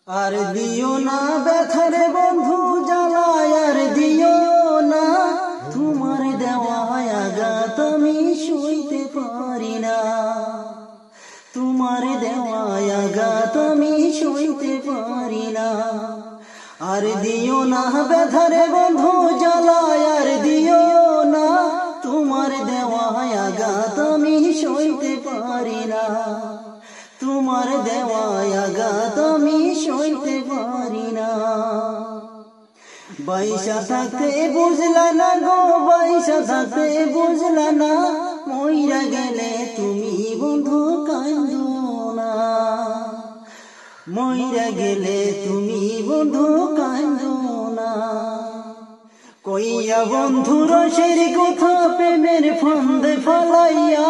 আর দিও না ব্যথারে বন্ধু জ্বালায়, আর দিও না তোমার দেওয়া আঘাত আমি সইতে পারি না, তোমার দেওয়া আঘাত আমি সইতে পারি না। আর দিও না ব্যথারে বন্ধু জ্বালায়, আর দিও না তোমার দেওয়া আঘাত আমি সইতে পারি না, তোমার দেওয়া আঘাত আমি সইতে পারি না। বাইসা থাকতে বুঝলা না গো, বাইসা থাকতে বুঝলা না, মইরা গেলে তুমি বন্ধু কান্দো না, মইরা গেলে তুমি বন্ধু কান্দো না। কইয়া বন্ধু রসের কথা প্রেমের ফান্দে ফালাইয়া,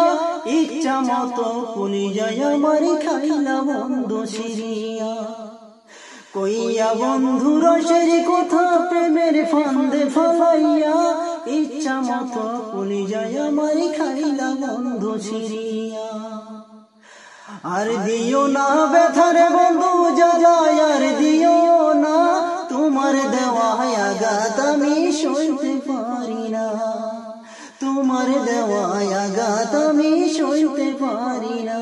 ইচ্ছা মতো কলিজায় আমার খাইলা বন্ধু সিরিয়া। কইয়া বন্ধু রসের কথা প্রেমের ফান্দে ফালাইয়া, ইচ্ছা মতো কলিজায় আমার খাইলা বন্ধু সিরিয়া। আর দিও না ব্যথারে বন্ধু জ্বালায়, আর দিও না তোমার দেওয়া আঘাত আমি সইতে পারি না, তোমার দেওয়া আঘাত আমি সইতে পারি না,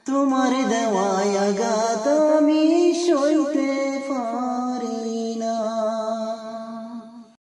তোমার দেওয়া আঘাত